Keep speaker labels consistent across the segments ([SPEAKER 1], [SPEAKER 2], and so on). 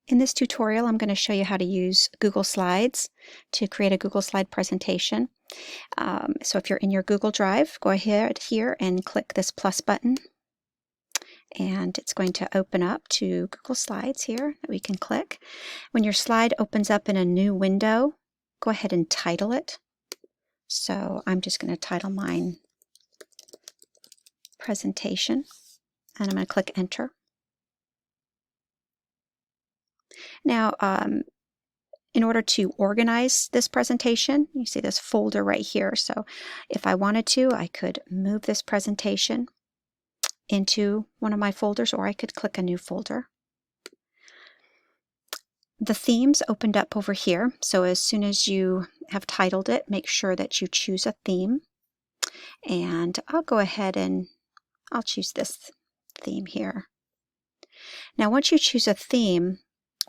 [SPEAKER 1] In this tutorial, I'm going to show you how to use Google Slides to create a Google Slide presentation. So if you're in your Google Drive, go ahead here and click this plus button, and it's going to open up to Google Slides here that we can click. When your slide opens up in a new window, go ahead and title it. So I'm just going to title mine Presentation, and I'm going to click Enter. Now, in order to organize this presentation, you see this folder right here. So if I wanted to, I could move this presentation into one of my folders, or I could click a new folder. The themes opened up over here. So as soon as you have titled it, make sure that you choose a theme. And I'll go ahead and I'll choose this theme here. Now, once you choose a theme,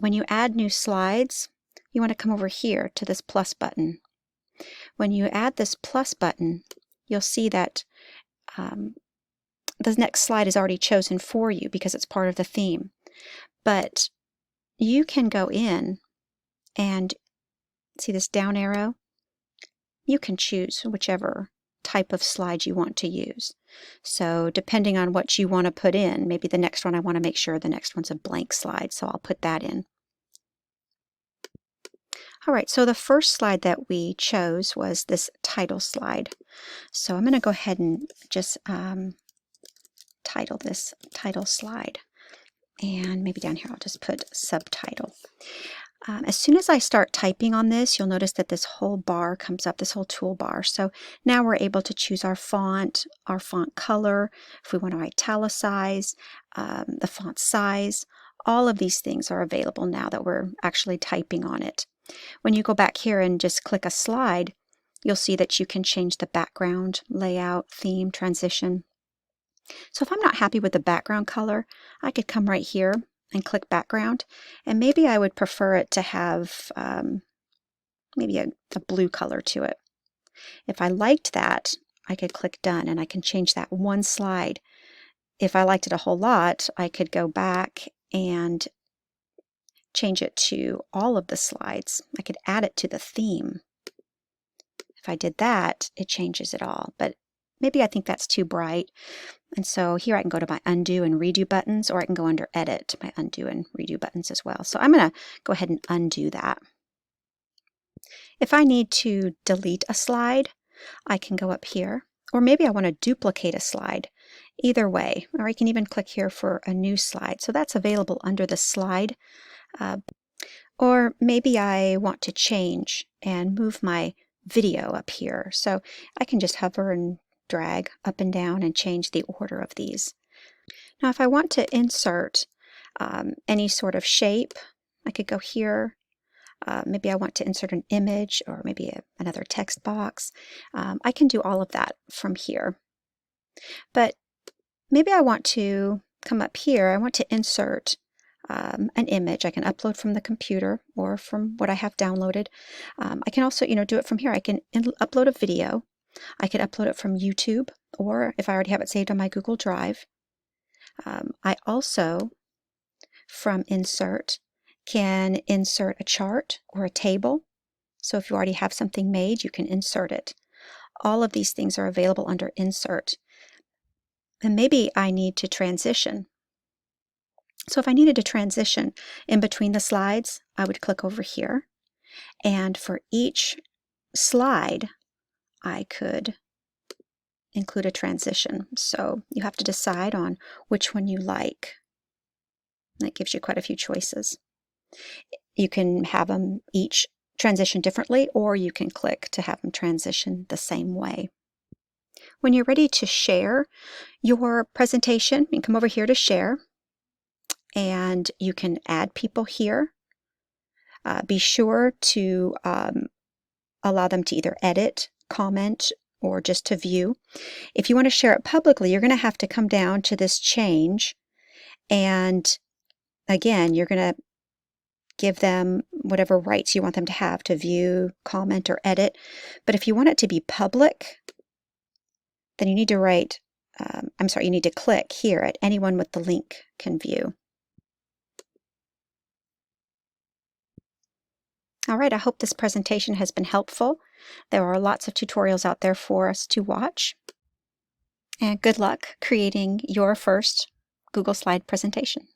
[SPEAKER 1] when you add new slides, you want to come over here to this plus button. When you add this plus button, you'll see that the next slide is already chosen for you because it's part of the theme. But you can go in and see this down arrow. You can choose whichever type of slide you want to use. So depending on what you want to put in, maybe the next one I want to make sure the next one's a blank slide, so I'll put that in. All right, so the first slide that we chose was this title slide. So I'm going to go ahead and just title this title slide. And maybe down here I'll just put subtitle. As soon as I start typing on this, you'll notice that this whole bar comes up, this whole toolbar. So now we're able to choose our font color, if we want to italicize, the font size. All of these things are available now that we're actually typing on it. When you go back here and just click a slide, you'll see that you can change the background, layout, theme, transition. So if I'm not happy with the background color, I could come right here and click background, and maybe I would prefer it to have maybe a blue color to it. If I liked that, I could click done, and I can change that one slide. If I liked it a whole lot, I could go back and change it to all of the slides. I could add it to the theme. If I did that, it changes it all, but maybe I think that's too bright. And so here I can go to my undo and redo buttons, or I can go under edit, my undo and redo buttons as well. So I'm going to go ahead and undo that. If I need to delete a slide, I can go up here, or maybe I want to duplicate a slide. Either way, or I can even click here for a new slide. So that's available under the slide. Or maybe I want to change and move my video up here. So I can just hover and drag up and down and change the order of these. Now if I want to insert any sort of shape, I could go here. Maybe I want to insert an image, or maybe another text box. I can do all of that from here. But maybe I want to come up here. I want to insert an image. I can upload from the computer or from what I have downloaded. I can also, do it from here. I can upload a video. I could upload it from YouTube, or if I already have it saved on my Google Drive. I also, from Insert, can insert a chart or a table. So if you already have something made, you can insert it. All of these things are available under Insert. And maybe I need to transition. So if I needed to transition in between the slides, I would click over here. And for each slide, I could include a transition. So you have to decide on which one you like. That gives you quite a few choices. You can have them each transition differently, or you can click to have them transition the same way. When you're ready to share your presentation, you can come over here to share, and you can add people here. Be sure to allow them to either edit, comment, or just to view. If you want to share it publicly, you're going to have to come down to this change, and again, you're going to give them whatever rights you want them to have to view, comment, or edit. But if you want it to be public, then you need to write, you need to click here at anyone with the link can view. All right, I hope this presentation has been helpful. There are lots of tutorials out there for us to watch. And good luck creating your first Google Slide presentation.